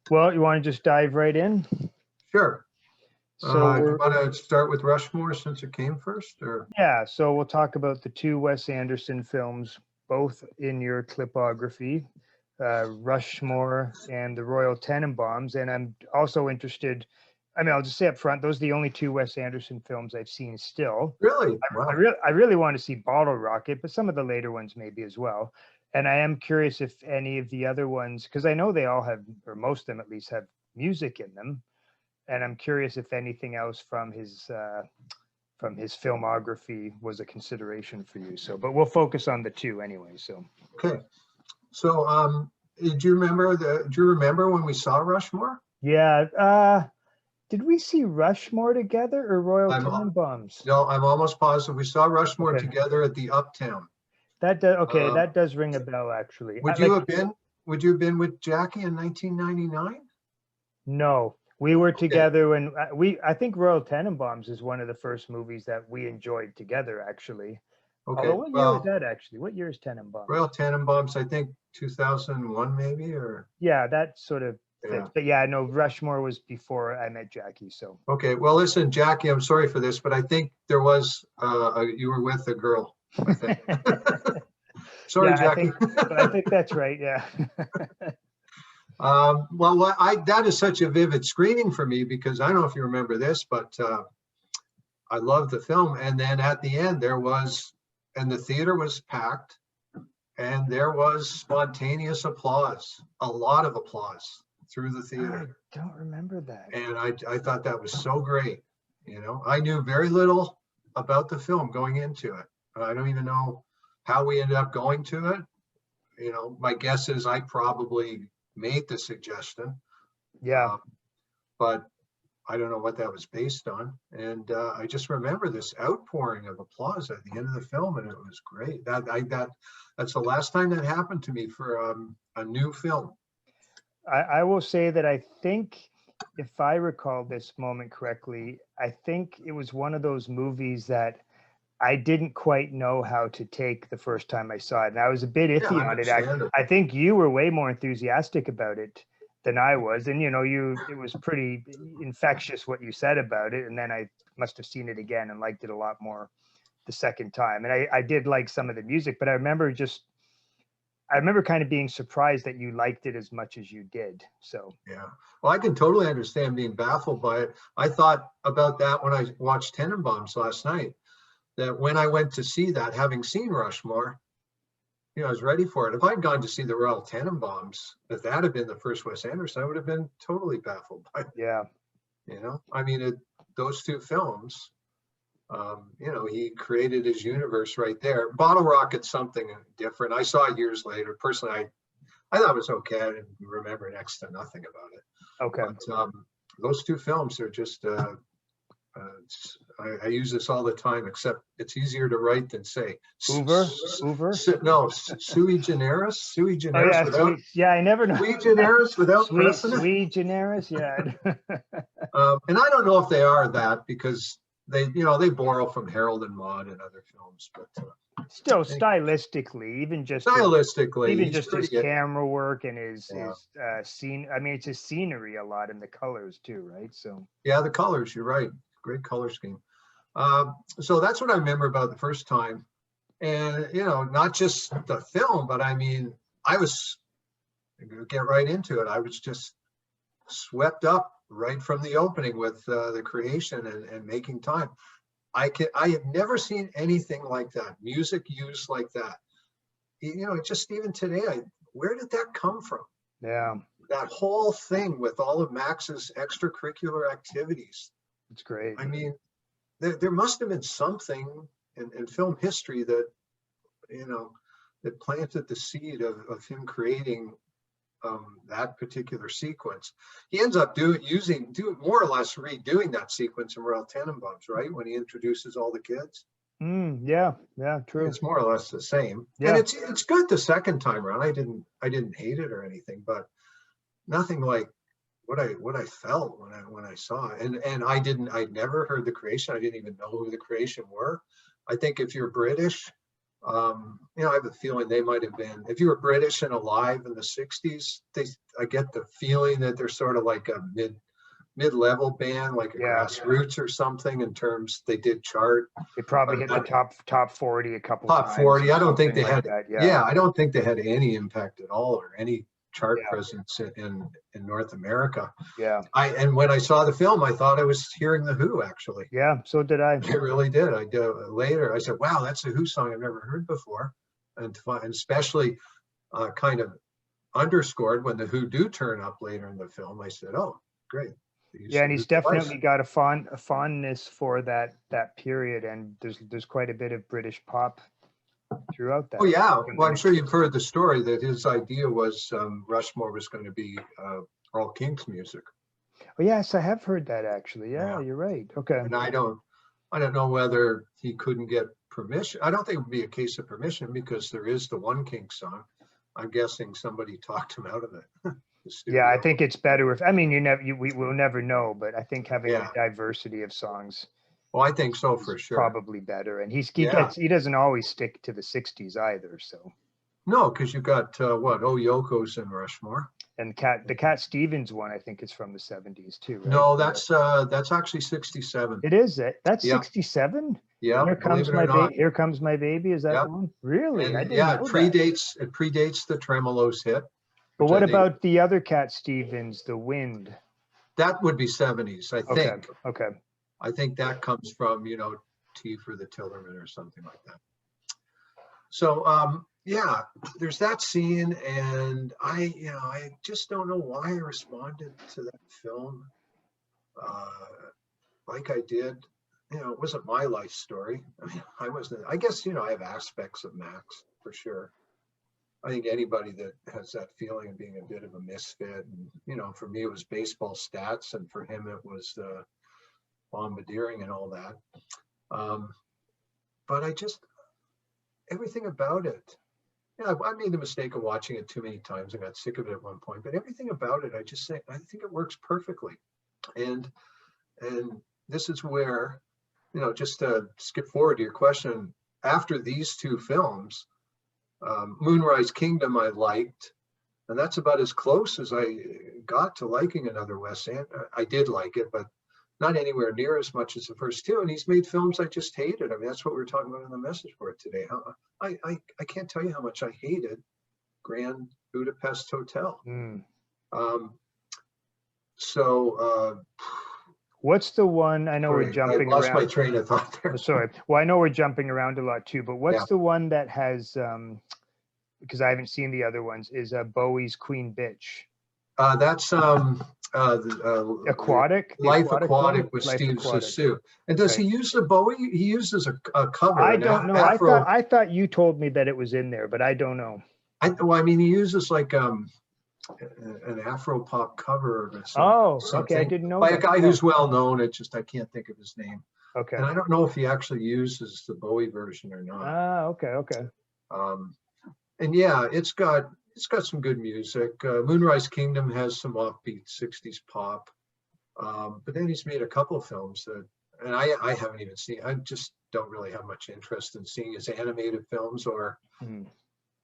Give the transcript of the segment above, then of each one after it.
Well, you want to just dive right in? Sure. So Do you want to start with Rushmore since it came first, or? yeah, so we'll talk about the two Wes Anderson films, both in your clipography, Rushmore and the Royal Tenenbaums. And I'm also interested, I mean, I'll just say up front, those are the only two Wes Anderson films I've seen still. Really? Wow. I really want to see Bottle Rocket, but some of the later ones maybe as well. And I am curious if any of the other ones, because I know they all have, or most of them at least, have music in them. And I'm curious if anything else from his filmography was a consideration for you. So, but we'll focus on the two anyway. So, okay. So, do you remember when we saw Rushmore? yeah. Did we see Rushmore together or Royal Tenenbaums? No, I'm almost positive we saw Rushmore together at the Uptown. That does that does ring a bell actually. Would you have been with Jackie in 1999? No, we were together when I think Royal Tenenbaums is one of the first movies that we enjoyed together actually. Okay. Although what year was that actually? What year is Tenenbaums? Royal Tenenbaums, I think 2001 maybe, or? Yeah, that sort of fits. Yeah. But yeah, no, Rushmore was before I met Jackie. So. Okay, well, listen, Jackie, I'm sorry for this, but I think there was you were with a girl, I think. Sorry, yeah, Jackie. I think that's right. Yeah. Well, that is such a vivid screening for me because I don't know if you remember this, but I love the film. And then at the end, and the theater was packed, and there was spontaneous applause, a lot of applause through the theater. I don't remember that. And I thought that was so great. You know, I knew very little about the film going into it. I don't even know how we ended up going to it. You know, my guess is I probably made the suggestion. Yeah. But I don't know what that was based on. And I just remember this outpouring of applause at the end of the film, and it was great. That's the last time that happened to me for a new film. I will say that I think, if I recall this moment correctly, I think it was one of those movies that I didn't quite know how to take the first time I saw it. And I was a bit iffy on it. I think you were way more enthusiastic about it than I was. And, you know, it was pretty infectious what you said about it. And then I must have seen it again and liked it a lot more the second time. And I did like some of the music, but I remember kind of being surprised that you liked it as much as you did. So, yeah, well, I can totally understand being baffled by it. I thought about that when I watched Tenenbaums last night, that when I went to see that, having seen Rushmore, you know, I was ready for it. If I'd gone to see the Royal Tenenbaums, if that had been the first Wes Anderson, I would have been totally baffled by it. Yeah. You know, I mean, those two films, you know, he created his universe right there. Bottle Rocket's something different. I saw it years later. Personally, I thought it was okay. I didn't remember next to nothing about it. Okay. But those two films are just, I use this all the time, except it's easier to write than say. Uber? No, sui generis. Sui generis without. Yeah, I never know. Sui generis without precedent. Sui generis, yeah. And I don't know if they are that because they borrow from Harold and Maude and other films, but still stylistically, even just his camera work and his scene. I mean, it's his scenery a lot and the colors too, right? So yeah, the colors. You're right. Great color scheme. So that's what I remember about the first time, and you know, not just the film, but I mean, get right into it. I was just swept up right from the opening with the creation and making time. I have never seen anything like that. Music used like that. You know, just even today, where did that come from? Yeah. That whole thing with all of Max's extracurricular activities. It's great. I mean, there must have been something in film history that, you know, that planted the seed of him creating that particular sequence. He ends up doing more or less redoing that sequence in Royal Tenenbaums, right? When he introduces all the kids. Yeah, true. It's more or less the same. Yeah. And it's good the second time around. I didn't hate it or anything, but nothing like what I felt when I saw it. And I'd never heard the Creation. I didn't even know who the Creation were. I think if you're British, you know, I have a feeling they might have been, if you were British and alive in the 60s, I get the feeling that they're sort of like a mid-level band, like a Grassroots or something, in terms they did chart. They probably hit the top 40 a couple top times. 40. I don't think they like had that. I don't think they had any impact at all or any chart presence in North America. And when I saw the film, I thought I was hearing the Who, actually. Yeah, so did I. I really did. I did later. I said, wow, that's a Who song I've never heard before. And especially kind of underscored when the Who do turn up later in the film. I said, oh, great. Yeah, and he's definitely got a fondness for that period, and there's quite a bit of British pop throughout that. Oh yeah, well, I'm sure you've heard the story that his idea was Rushmore was going to be all Kinks music. Oh yes, I have heard that actually. Yeah, you're right. Okay. And I don't know whether he couldn't get permission. I don't think it would be a case of permission, because there is the one Kinks song. I'm guessing somebody talked him out of it. Yeah, I think it's better if, I mean, we will never know, but I think having a diversity of songs. Well, I think so for sure. Probably better, and he doesn't always stick to the 60s either. So. No, because you got Yoko's in Rushmore. And the Cat Stevens one, I think, is from the 70s too. Right? No, that's actually 67. It is it. That's 67. Yeah. Here comes my baby. Is that the one? Really? And, it predates the Tremolos hit. But what about the other Cat Stevens, The Wind? That would be 70s, I think. Okay. I think that comes from, T for the Tillerman or something like that. So, there's that scene, and I just don't know why I responded to that film like I did. It wasn't my life story. I mean, I guess, I have aspects of Max for sure. I think anybody that has that feeling of being a bit of a misfit, and, for me, it was baseball stats, and for him, it was bombardiering and all that. But everything about it, I made the mistake of watching it too many times. I got sick of it at one point, but everything about it, I think it works perfectly. And this is where, just to skip forward to your question, after these two films, Moonrise Kingdom I liked, and that's about as close as I got to liking another Wes Anderson. I did like it, but not anywhere near as much as the first two. And he's made films I just hated. I mean, that's what we were talking about in the message board today. I can't tell you how much I hated Grand Budapest Hotel. What's the one? I know we're jumping around. I lost my train of thought there. Sorry. Well, I know we're jumping around a lot too, but what's the one that has, because I haven't seen the other ones, is Bowie's Queen Bitch? That's Aquatic? Life Aquatic with Steve Zissou. And does he use the Bowie? He uses a cover. I don't know. I thought you told me that it was in there, but I don't know. He uses like an Afro pop cover or something. Oh, okay. I didn't know. By a guy who's well known. I can't think of his name. Okay. And I don't know if he actually uses the Bowie version or not. Okay. And yeah, it's got some good music. Moonrise Kingdom has some offbeat 60s pop. But then he's made a couple of films that, and I haven't even seen, I just don't really have much interest in seeing his animated films, or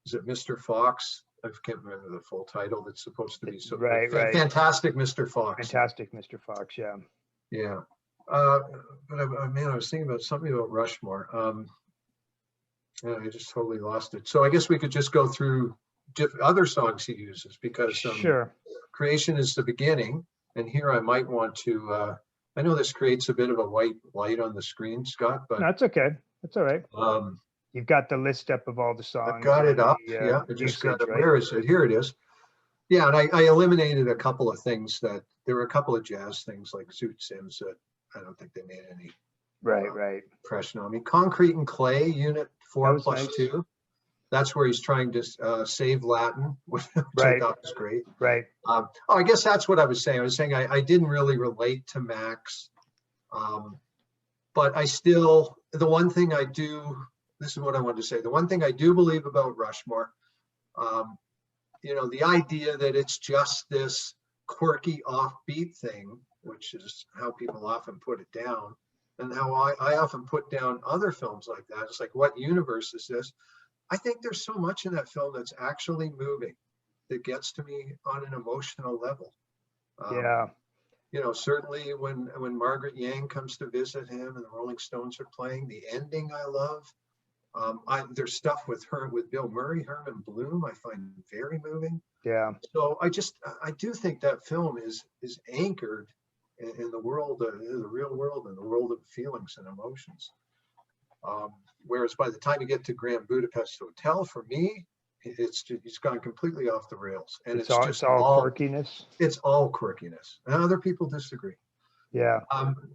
is it Mr. Fox? I can't remember the full title. That's supposed to be so right. Fantastic Mr. Fox. Fantastic Mr. Fox, yeah. Yeah. But I was thinking about something about Rushmore. I just totally lost it. So I guess we could just go through other songs he uses, because sure. Creation is the beginning, and here I might want to I know this creates a bit of a white light on the screen, Scott, but that's okay. That's all right. You've got the list up of all the songs. I've got it up. I just got it. Right? Where is it? Here it is. Yeah, and I eliminated a couple of things that there were a couple of jazz things like Zoot Sims that I don't think they made any impression on me. Concrete and Clay, Unit 4+2. That's where he's trying to save Latin, which I thought was great. Right. I guess that's what I was saying. I was saying I didn't really relate to Max, but I still, this is what I wanted to say. The one thing I do believe about Rushmore, the idea that it's just this quirky offbeat thing, which is how people often put it down, and how I often put down other films like that. It's like, what universe is this? I think there's so much in that film that's actually moving, that gets to me on an emotional level. Yeah. You know, certainly when Margaret Yang comes to visit him and the Rolling Stones are playing, the ending I love. There's stuff with Bill Murray, Herman Bloom, I find very moving. Yeah. So I do think that film is anchored in the world, in the real world, in the world of feelings and emotions. Whereas by the time you get to Grand Budapest Hotel, for me, it's gone completely off the rails, and it's it's all quirkiness. It's all quirkiness, and other people disagree. Yeah.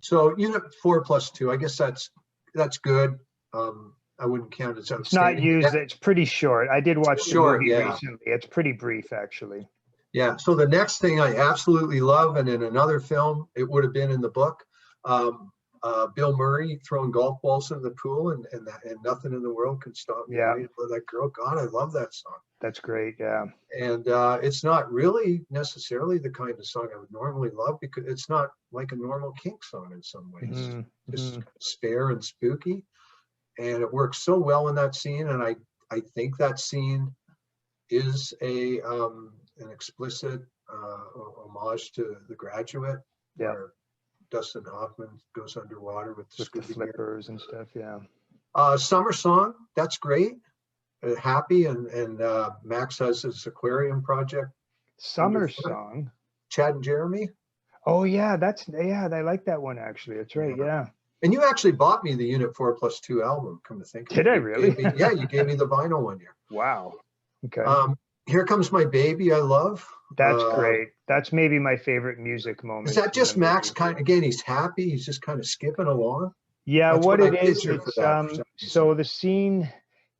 So unit 4+2, I guess that's good. I wouldn't count it as outstanding. It's not used. It's pretty short. I did watch the movie recently. It's pretty brief, actually. Yeah. So the next thing I absolutely love, and in another film, it would have been in the book, Bill Murray throwing golf balls in the pool, and nothing in the world can stop me. Yeah. For that girl. God, I love that song. That's great. Yeah. And it's not really necessarily the kind of song I would normally love, because it's not like a normal Kink song in some ways. Mm-hmm. Just spare and spooky. And it works so well in that scene. And I think that scene is an explicit homage to The Graduate, where Dustin Hoffman goes underwater with the flippers and stuff. Yeah. Summer Song, that's great. Happy, and Max has his aquarium project. Summer Song. Chad and Jeremy. Oh yeah, I like that one actually. That's right. Yeah. And you actually bought me the Unit 4+2 album. Come to think of it. Did I really? You gave me the vinyl one year. Wow. Okay. Here Comes My Baby, I love. That's great. That's maybe my favorite music moment. Is that just Max again, he's happy, he's just kind of skipping along? Yeah, what it is, it's so the scene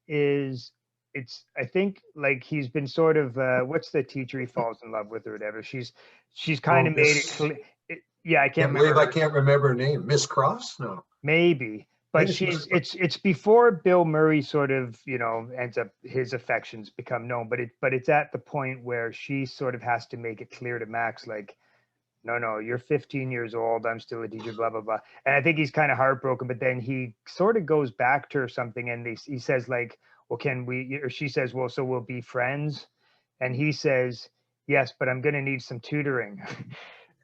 is, I think, like, he's been sort of what's the teacher he falls in love with or whatever. She's kind of made it clear. Yeah, I can't remember her name. Miss Cross? No. Maybe. But it's before Bill Murray sort of, ends up, his affections become known, but it's at the point where she sort of has to make it clear to Max, like, no, you're 15 years old, I'm still a teacher, blah, blah, blah. And I think he's kind of heartbroken, but then he sort of goes back to her something, and he says, like, well, or she says, well, so we'll be friends. And he says, yes, but I'm going to need some tutoring.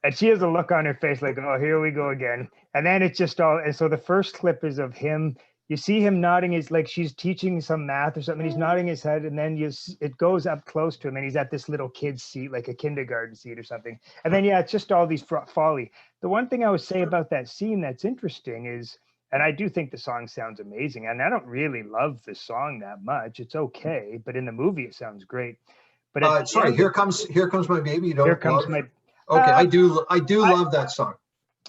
And she has a look on her face like, oh, here we go again. And then it's just and so the first clip is of him. You see him nodding his, like she's teaching some math or something. He's nodding his head, and then it goes up close to him, and he's at this little kid's seat, like a kindergarten seat or something. And then, it's just all these folly. The one thing I would say about that scene that's interesting is, and I do think the song sounds amazing, and I don't really love the song that much. It's okay, but in the movie it sounds great. But sorry, Here Comes My Baby. Here Comes My. Okay, I do love that song.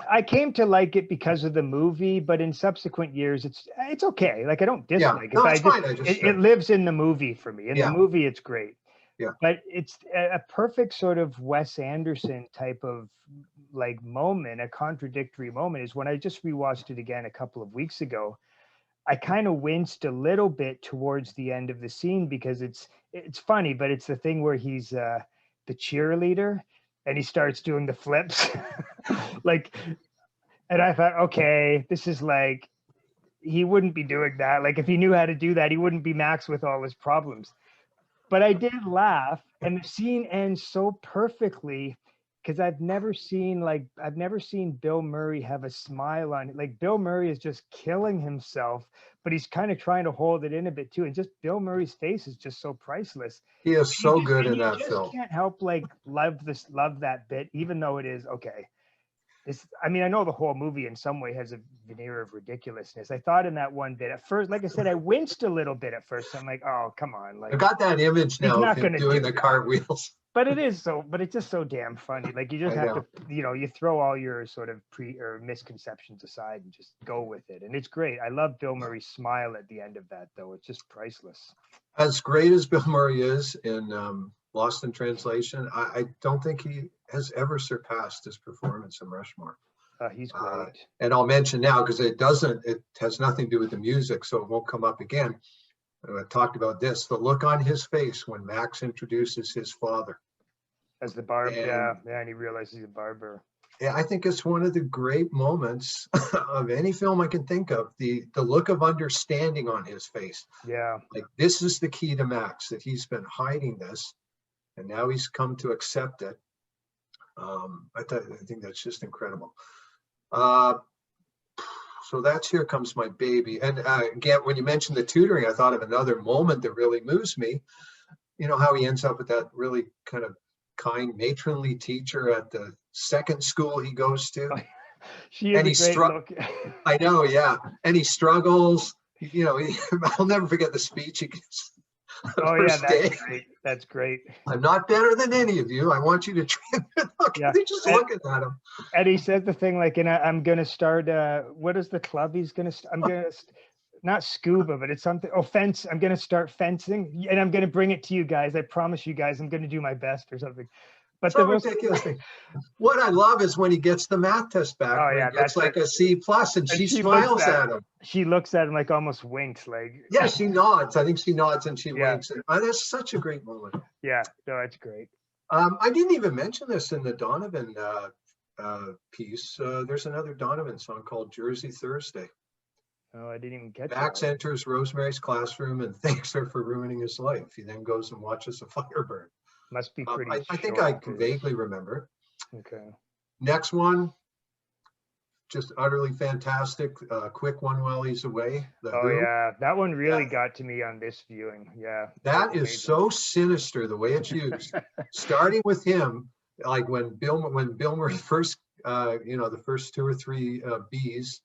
I came to like it because of the movie, but in subsequent years, it's okay. Like, I don't dislike it. It lives in the movie for me. In the movie, it's great. Yeah. But it's a perfect sort of Wes Anderson type of like moment, a contradictory moment, is when I just rewatched it again a couple of weeks ago. I kind of winced a little bit towards the end of the scene, because it's funny, but it's the thing where he's the cheerleader. And he starts doing the flips, like, and I thought, okay, this is like, he wouldn't be doing that. Like, if he knew how to do that, he wouldn't be Max with all his problems. But I did laugh, and the scene ends so perfectly, because I've never seen Bill Murray have a smile on it. Like, Bill Murray is just killing himself, but he's kind of trying to hold it in a bit too. And just Bill Murray's face is just so priceless. He is so good in that film. You can't help like love that bit, even though it is okay. I know the whole movie in some way has a veneer of ridiculousness. I thought in that one bit at first, like I said, I winced a little bit at first. I'm like, oh, come on. Like, I got that image now of him doing the cartwheels. But it's just so damn funny. Like, you just have to, you throw all your sort of misconceptions aside and just go with it. And it's great. I love Bill Murray's smile at the end of that, though. It's just priceless. As great as Bill Murray is in Lost in Translation, I don't think he has ever surpassed his performance in Rushmore. He's great. And I'll mention now, because it has nothing to do with the music, so it won't come up again. I talked about this, the look on his face when Max introduces his father. As the barber, And yeah, and he realizes he's a barber. yeah, I think it's one of the great moments of any film I can think of. The look of understanding on his face. Yeah, Like, this is the key to Max, that he's been hiding this, and now he's come to accept it. I think that's just incredible. Uh, so that's Here Comes My Baby. And again, when you mentioned the tutoring, I thought of another moment that really moves me. You know how he ends up with that really kind of kind matronly teacher at the second school he goes to, she is and a he great struck. look. I know, yeah, and he struggles. You know, I'll never forget the speech he gives the Oh yeah, first that's day. great. That's great. I'm not better than any of you. I want you to train. Look, Yeah, they're just and, looking at him. and he said the thing like, and I'm gonna start. What is the club he's gonna? I'm gonna not scuba, but it's something. Oh, fence. I'm gonna start fencing, and I'm gonna bring it to you guys. I promise you guys, I'm gonna do my best or something. But the Some most. ridiculous thing. What I love is when he gets the math test back, Oh where he yeah, gets that's like it. a C plus, and And she smiles at him. she looks at him like almost winks, like. Yeah, she nods. I think she nods and she Yeah, winks. And that's such a great moment. yeah. No, that's great. I didn't even mention this in the Donovan piece. There's another Donovan song called Jersey Thursday. Oh, I didn't even catch Max that. enters Rosemary's classroom and thanks her for ruining his life. He then goes and watches a fire burn. Must be pretty I think I short. can vaguely remember. Okay. Next one, just utterly fantastic. Quick one while he's away. The Oh Who. yeah, that one really Yeah, got to me on this viewing. Yeah, that is amazing. so sinister the way it's used. Starting with him, like when Bill Murray first, the first two or three B's,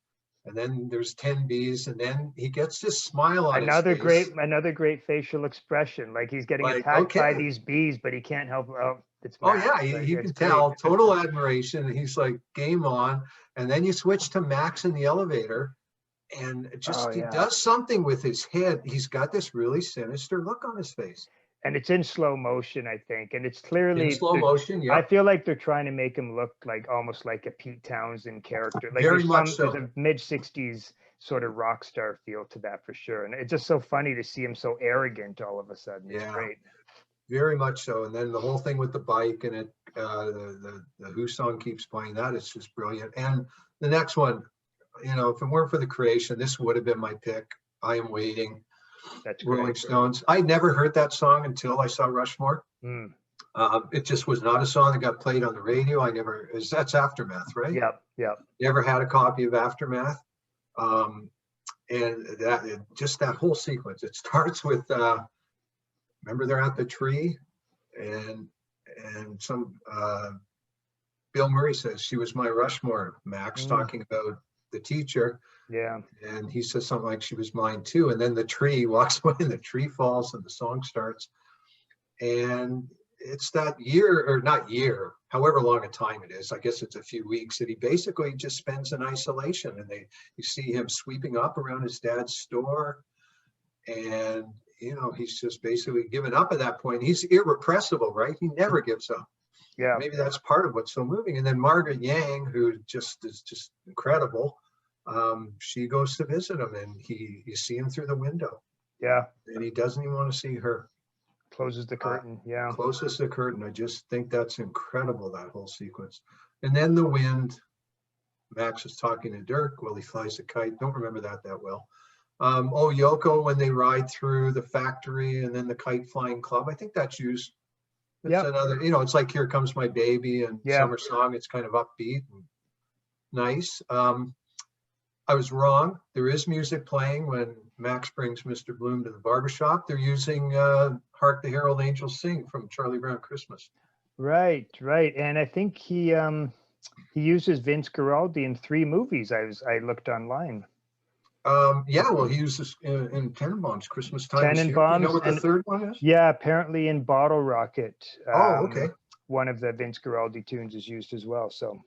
and then there's 10 B's, and then he gets this smile on his face. Another great facial expression. Like he's getting Like, attacked by okay. these bees, but he can't help. Oh, it's Oh Max. yeah, Like you it's can great. tell total admiration. He's like game on, and then you switch to Max in the elevator, and Oh just he yeah, does something with his head. He's got this really sinister look on his face and it's in slow motion, I think, and it's in clearly. slow motion. I Yep, feel like they're trying to make him look like almost like a Pete Townsend character. Like very much there's so. a mid-60s sort of rock star feel to that for sure, and it's just so funny to see him so arrogant all of a sudden. It's Yeah, great. very much so. And then the whole thing with the bike and it, the Who song keeps playing. That is just brilliant. And the next one, if it weren't for the creation, this would have been my pick. I Am Waiting. That's Rolling great. Stones. I never heard that song until I saw Rushmore. Mm. It just was not a song that got played on the radio. That's Aftermath, right? Yep, yep. Never had a copy of Aftermath. And just that whole sequence, it starts with, remember they're at the tree and some, Bill Murray says, she was my Rushmore, Max talking about the teacher. Yeah. And he says something like, she was mine too. And then the tree walks away and the tree falls and the song starts. And it's that year, or not year, however long a time it is, I guess it's a few weeks, that he basically just spends in isolation. And you see him sweeping up around his dad's store. And, he's just basically given up at that point. He's irrepressible, right? He never gives up. Yeah. Maybe that's part of what's so moving. And then Margaret Yang, who is just incredible, she goes to visit him, and you see him through the window. Yeah. And he doesn't even want to see her. Closes the curtain. Yeah. Closes the curtain. I just think that's incredible, that whole sequence. And then the wind. Max is talking to Dirk while he flies a kite. Don't remember that well. Yoko, when they ride through the factory, and then the kite flying club. I think that's used. It's another, it's like Here Comes My Baby and Summer Song. It's kind of upbeat and nice. I was wrong. There is music playing when Max brings Mr. Bloom to the barbershop. They're using Hark the Herald Angels Sing from Charlie Brown Christmas. Right. And I think he uses Vince Guaraldi in 3 movies. I looked online. Well, he uses in Tenenbaum's Christmas Time. Tenenbaum's. You know what the third one is? Yeah, apparently in Bottle Rocket. Okay. One of the Vince Guaraldi tunes is used as well. So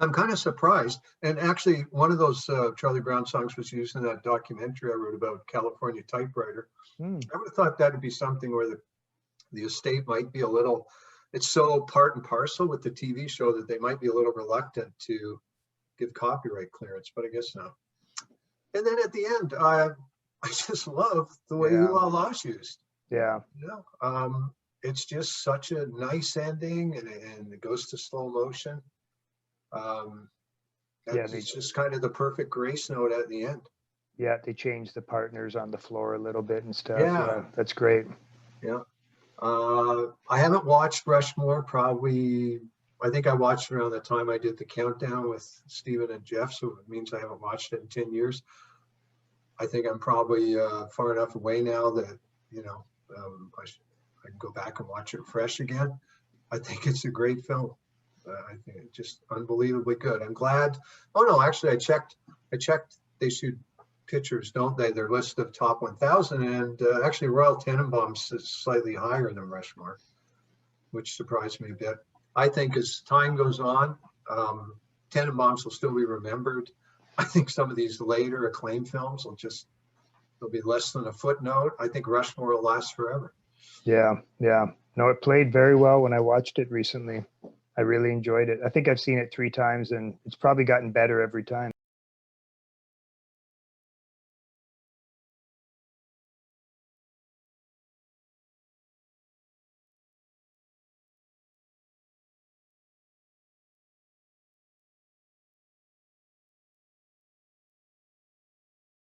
I'm kind of surprised. And actually, one of those Charlie Brown songs was used in that documentary I wrote about California Typewriter. I would have thought that'd be something where the estate might be a little, it's so part and parcel with the TV show that they might be a little reluctant to give copyright clearance, but I guess not. And then at the end, I just love the way Ooh La La's used. Yeah. it's just such a nice ending, and it goes to slow motion. Yeah, It's just kind of the perfect grace note at the end. yeah, they changed the partners on the floor a little bit and stuff. Yeah. Yeah, that's great. Yeah. I haven't watched Rushmore, probably. I think I watched it around the time I did the countdown with Stephen and Jeff, so it means I haven't watched it in 10 years. I think I'm probably far enough away now that, you know, I can go back and watch it fresh again. I think it's a great film. I think it's just unbelievably good. I'm glad. Oh no, actually, I checked. They shoot pictures, don't they? Their list of top 1,000, and actually, Royal Tenenbaums is slightly higher than Rushmore, which surprised me a bit. I think as time goes on, Tenenbaums will still be remembered. I think some of these later acclaimed films they'll be less than a footnote. I think Rushmore will last forever. Yeah, yeah. No, it played very well when I watched it recently. I really enjoyed it. I think I've seen it 3 times, and it's probably gotten better every time.